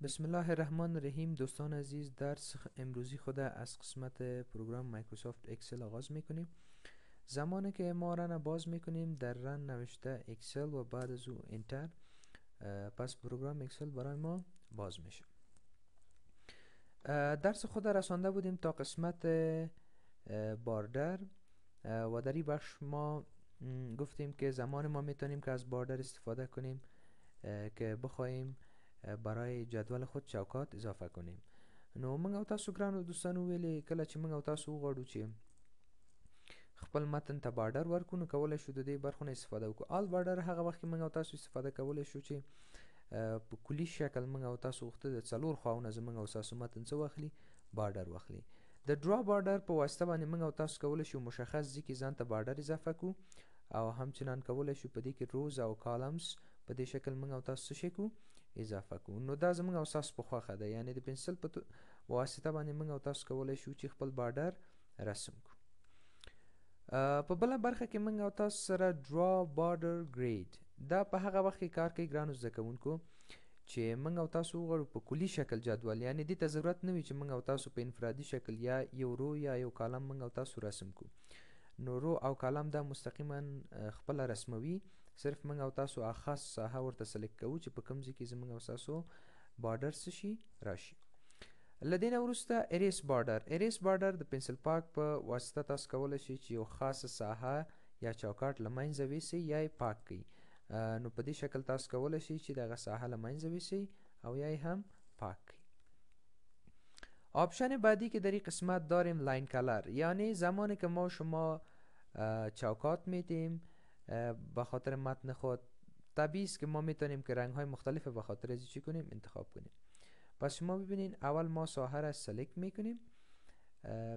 بسم الله الرحمن الرحیم. دوستان عزیز، درس امروزی خود از قسمت پروگرام مایکروسافت اکسل آغاز میکنیم. زمانی که ما رن باز میکنیم در رن نوشته اکسل و بعد از او انتر، پس پروگرام اکسل برای ما باز میشه. درس خود رسانده بودیم تا قسمت باردر و در این بخش ما گفتیم که زمان ما میتونیم که از باردر استفاده کنیم که بخوایم برای جدول خود چوکات اضافه کنیم. نو موږ او تاسو ګرانو دوستانو ویلې کله چې موږ او تاسو وغواړو چې خپل متن ته بارډر ورکړو نو کولی شو د دې برخو نه استفاده وکړو. آل بارډر هغه وخت کې موږ او تاسو استفاده کولی شو چې په کلي شکل موږ او تاسو غوښته د څلور خواونه زموږ او تاسو متن څه واخلي، بارډر واخلي. د ډرا بارډر په واسطه باندې موږ او تاسو کولی شو مشخص ځای کې ځان ته بارډر اضافه کړو او همچنان کولی شو په دې کې روز او کالمز په دې شکل موږ او تاسو څه شو اضافه کوو. نو دا زموږ او تاسو په خوښه ده، یعنی د پنسل په واسطه باندې موږ او تاسو کولی شو چې خپل بارډر رسم کړو. په بله برخه کې موږ او تاسو سره ډرا بارډر ګریډ دا په هغه وخت کې کار کوي ګرانو زده کوونکو چې موږ او تاسو وغواړو په کلي شکل جدول، یعنی دې ته ضرورت نه وي چې موږ او تاسو په انفرادي شکل یا یو رو یا یو کالم موږ او تاسو رسم کړو. نو رو او کالم دا مستقیما خپل رسموي، صرف موږ او تاسو خاص ساحه ورته سلیکټ کوو چې په کوم ځای کې زموږ او تاسو بارډر څه شي راشي. له دې نه وروسته اریس بارډر. اریس بارډر د پنسل پاک په واسطه تاسو کولی شئ چې یو خاصه ساحه یا چوکاټ له منځه ویسئ یا یې پاک کړئ. نو په دې شکل تاسو کولی شئ چې دغه ساحه له منځه ویسئ او یا یې هم پاک کړئ. آپشن بعدی که در این قسمت داریم لاین کلر، یعنی زمانی که ما شما چوکات میدیم به خاطر متن خود، طبیعی است که ما میتونیم که رنگ های مختلف به خاطر ازی چی کنیم انتخاب کنیم. پس شما ببینین اول ما ساحه را سلکت میکنیم،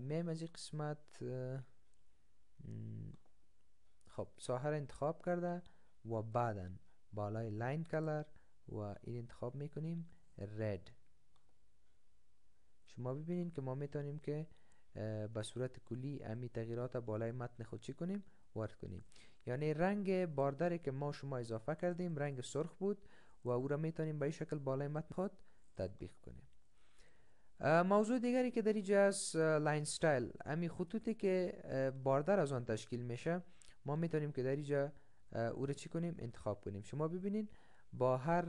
میایم از این قسمت خب ساحه را انتخاب کرده و بعدا بالای لاین کلر و این انتخاب میکنیم رد. شما ببینید که ما میتونیم که به صورت کلی امی تغییرات بالای متن خود چی کنیم وارد کنیم. یعنی رنگ باردری که ما شما اضافه کردیم رنگ سرخ بود و او را میتونیم به این شکل بالای متن خود تطبیق کنیم. موضوع دیگری که در اینجا است لاین استایل، امی خطوطی که باردر از آن تشکیل میشه ما میتونیم که در اینجا او را چی کنیم انتخاب کنیم. شما ببینید با هر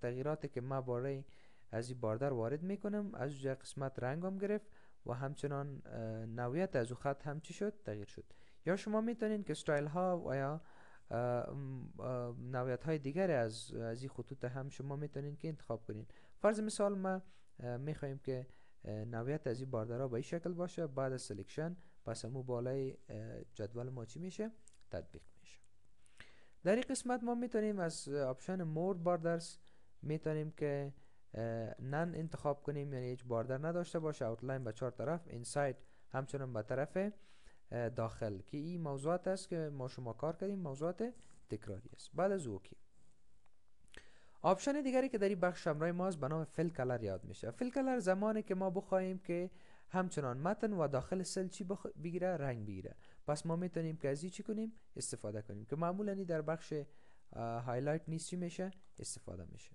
تغییراتی که ما برای از این باردر وارد میکنم از اونجا قسمت رنگم گرفت و همچنان نوعیت از او خط هم چی شد تغییر شد. یا شما میتونین که استایل ها و یا نوعیت های دیگر از این خطوط هم شما میتونین که انتخاب کنین. فرض مثال ما میخوایم که نوعیت از این باردرها به این شکل باشه، بعد از سلکشن پس همون بالای جدول ما چی میشه تطبیق میشه. در این قسمت ما میتونیم از آپشن مور باردرز میتونیم که نن انتخاب کنیم، یعنی هیچ باردر نداشته باشه، اوتلاین به چهار طرف، اینساید همچنان به طرف داخل، که این موضوعات است که ما شما کار کردیم، موضوعات تکراری است. بعد از اوکی آپشن دیگری که در این بخش همراه ما است به نام فیل کلر یاد میشه. فیل کلر زمانی که ما بخوایم که همچنان متن و داخل سل چی بگیره رنگ بگیره، پس ما میتونیم که از این چی کنیم استفاده کنیم که معمولا در بخش هایلایت نیست چی میشه استفاده میشه.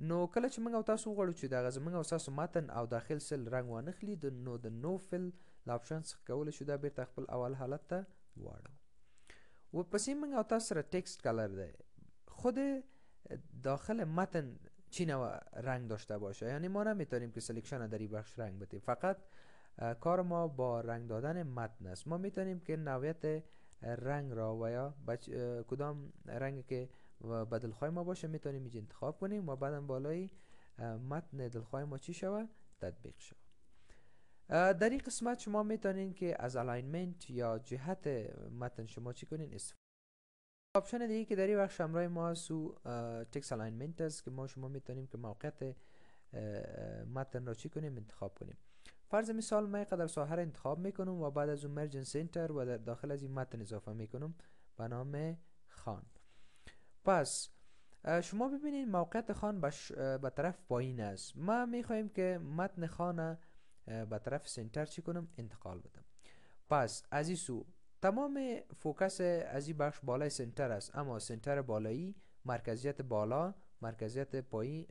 نو کله چې موږ او تاسو وغواړو چې دغه زموږ او تاسو متن او داخل سل رنګ وانخلي، نو د نو فل لاپشن څخه کولی شو دا بیرته خپل اول حالت ته واړو. و پسې موږ او تاسو سره ټکست کلر ده. خود داخل متن چی نوع رنگ داشته باشه، یعنی ما نمیتونیم که سلکشن در این بخش رنگ بدیم، فقط کار ما با رنگ دادن متن است. ما میتونیم که نوعیت رنگ را و یا کدام رنگی که و دلخواه ما باشه میتونیم اینجا انتخاب کنیم و بعدا بالای متن دلخواه ما چی شوه تطبیق شوه. در این قسمت شما میتونین که از الاینمنت یا جهت متن شما چی کنین استفاده. آپشن دیگه که در این بخش همراه ما سو تکست الاینمنت است که ما شما میتونیم که موقعیت متن را چی کنیم انتخاب کنیم. فرض مثال من قدر ساحه را انتخاب میکنم و بعد از اون مرجن سنتر و در داخل از این متن اضافه میکنم به نام خان. پس شما ببینید موقعیت خان به طرف پایین است. ما میخوایم که متن خان به طرف سنتر چی کنم انتقال بدم. پس از این سو تمام فوکس از این بخش بالای سنتر است، اما سنتر بالایی مرکزیت بالا مرکزیت پایین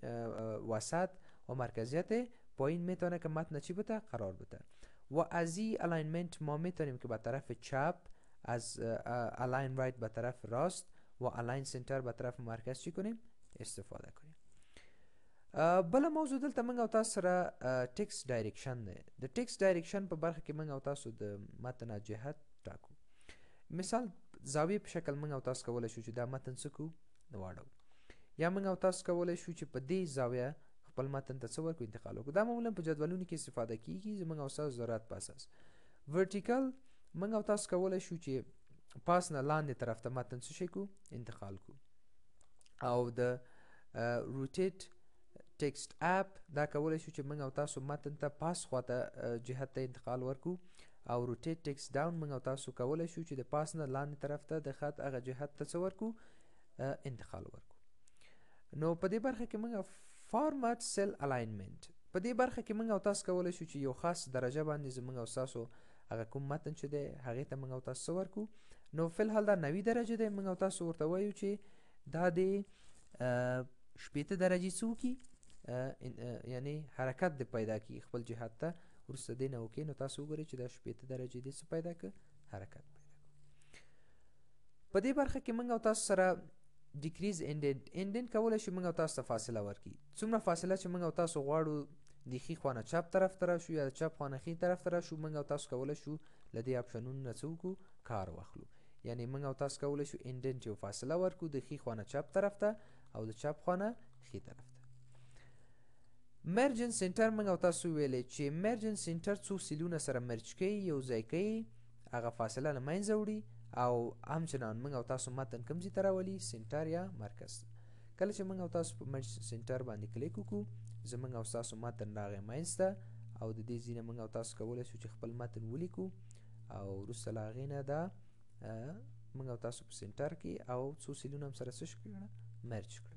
وسط و مرکزیت پایین میتونه که متن چی بده قرار بده. و از این الاینمنت ما میتونیم که به طرف چپ از الاین رایت به طرف راست و الاین سنتر به طرف مرکز چی کنیم استفاده کنیم. بل موضوع دلته موږ او تاسو سره ټیکس ډایرکشن دی. د ټیکس ډایرکشن په برخه کې موږ او تاسو د متن جهت ټاکو. مثال زاویه په شکل موږ او تاسو کولای شو چې دا متن سکو واړو، یا موږ او تاسو کولای شو چې په دې زاویه خپل متن ته څه ورکو انتقال وکړو. دا معمولا په جدولونو کې استفاده کیږي زموږ او تاسو ضرورت په اساس. ورټیکل موږ او تاسو کولای شو چې پاس نه لاندې طرف ته متن څه شي کو انتقال کو. او د روټیټ ټیکسټ اپ دا کولای شو چې موږ او تاسو متن ته پاس خواته جهت ته انتقال ورکو، او روټیټ ټیکسټ ډاون موږ او تاسو کولای شو چې د پاس نه لاندې طرف ته د خط هغه جهت ته څه ورکو انتقال ورکو. نو په دې برخه کې موږ فارمټ سیل الاینمنت په دې برخه کې موږ او تاسو کولای شو چې یو خاص درجه باندې زموږ او تاسو هغه کوم متن چې دی هغه ته موږ او تاسو ورکو. نو فل حال دا 90 درجه دی، موږ او تاسو ورته وایو چې دا د 80 درجه څوکي یعنی حرکت د پیدا کی خپل جهت ته ورسته دی نه وکي. نو تاسو وګورئ چې دا 80 درجه دی څه پیدا ک حرکت پیدا ک. په دې برخه کې موږ او تاسو سره ډیکریز انډنت کولای شي موږ او تاسو ته فاصله ورکړي. څومره فاصله چې موږ او تاسو غواړو د ښي خوا نه چپ طرف ته راشو یا د چپ خوا نه ښي طرف ته راشو، موږ او تاسو کولی شو له دې اپشنونو نه څه وکړو کار واخلو. یعنی موږ او تاسو کولی شو انډنت یو فاصله ورکړو د ښي خوا نه چپ طرف ته او د چپ خوا نه ښي طرف ته. مرجن سنټر موږ او تاسو ویلې چې مرجن سنټر څو سیلونه سره مرج کوي یو ځای کوي هغه فاصله له منځه وړي او همچنان موږ او تاسو متن کوم ځای ته راولي سنټر یا مرکز. کله چې موږ او تاسو په مرج سنټر باندې کلیک وکړو زموږ او تاسو متن راغی منځ ته او د دې ځای نه موږ او تاسو کولی شو چې خپل متن ولیکو او وروسته له هغې نه دا موږ او تاسو په سنټر کې او څو سیلونه هم سره څه کړه مرج کړه.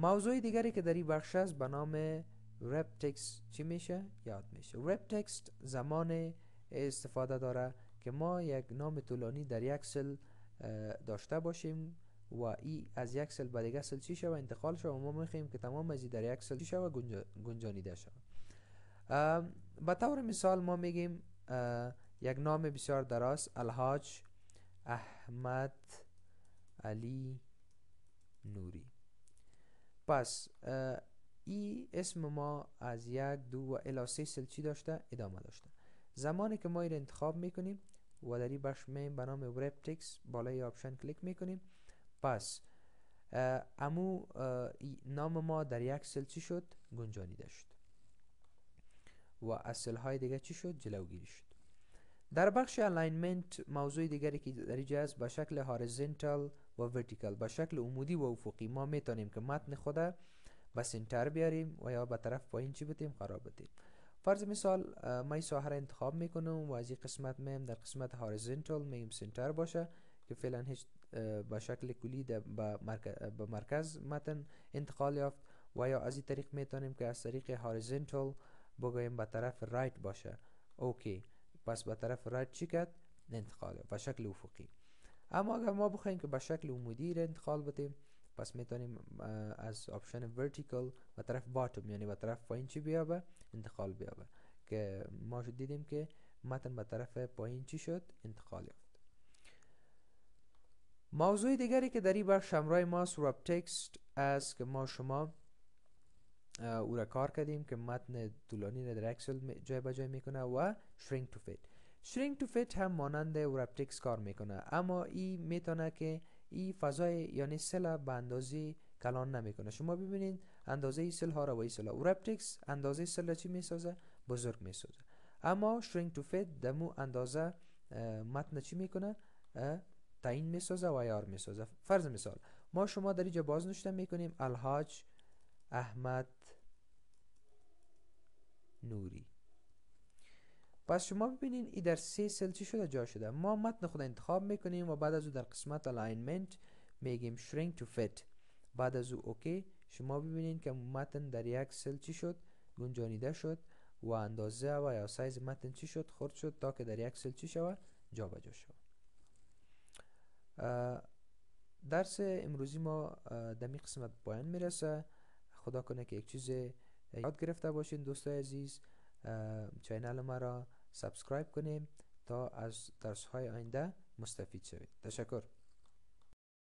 موضوع دیگری که در این بخش است به نام رپ تکست چی میشه؟ یاد میشه. رپ تکست زمان استفاده داره که ما یک نام طولانی در یک سل داشته باشیم و این از یک سل به دیگه سل چی شود انتقال شود و ما میخواهیم که تمام از در یک سل چی شود گنجانیده شود. به طور مثال ما میگیم یک نام بسیار دراز الحاج احمد علی نوری. پس ای اسم ما از 1 2 و الی 3 سل چی داشته ادامه داشته. زمانی که ما این انتخاب میکنیم و در این بخش میم به نام رپ تکست بالای آپشن کلیک میکنیم، پس امو نام ما در یک سل چی شد گنجانیده شد و از سل های دیگه چی شد جلوگیری شد. در بخش الاینمنت موضوع دیگری که در اینجا است به شکل هورایزونتال و ورتیکال، به شکل عمودی و افقی ما میتونیم که متن خود به سنتر بیاریم و یا به طرف پایین چی بتیم قرار بدیم. فرض مثال ما این ساحه را انتخاب میکنم و از این قسمت میم در قسمت هورایزونتال میم سنتر باشه که فعلا هیچ به شکل کلی به مرکز متن انتقال یافت، و یا از این طریق میتونیم که از طریق هورایزونتال بگوییم به طرف رایت باشه. اوکی، پس به طرف رایت چی کرد انتقال یافت به شکل افقی. اما اگر ما بخوایم که به شکل عمودی را انتقال بدیم پس میتونیم از آپشن ورتیکال به طرف باتم یعنی به طرف پایین چی بیابه انتقال بیابه که ما شد دیدیم که متن به طرف پایین چی شد انتقال یافت. موضوع دیگری که در این بخش همراه ما رپ تکست است که ما شما او را کار کردیم که متن طولانی را در اکسل جای به جای میکنه و shrink to fit. shrink to fit هم مانند رپ تکست کار میکنه، اما این میتونه که این فضای یعنی سل به اندازه کلان نمیکنه. شما ببینید اندازه سل ها را و سل ها رپ تکست اندازه سل را چی میسازه بزرگ میسازه، اما shrink to fit دمو اندازه متن چی میکنه تعیین میسازه و عیار میسازه. فرض مثال ما شما در اینجا باز نوشته میکنیم الحاج احمد نوری. پس شما ببینین این در 3 سل چی شده جا شده. ما متن خود انتخاب میکنیم و بعد از او در قسمت الاینمنت میگیم shrink to fit، بعد از او اوکی. شما ببینین که متن در یک سل چی شد گنجانیده شد و اندازه و یا سایز متن چی شد خرد شد تا که در یک سل چی شود جا به جا شود. درس امروزی ما دمی قسمت پایان میرسه. خدا کنه که یک چیز یاد گرفته باشین دوستای عزیز. چینل ما را سابسکرایب کنیم تا از درس های آینده مستفید شوید. تشکر.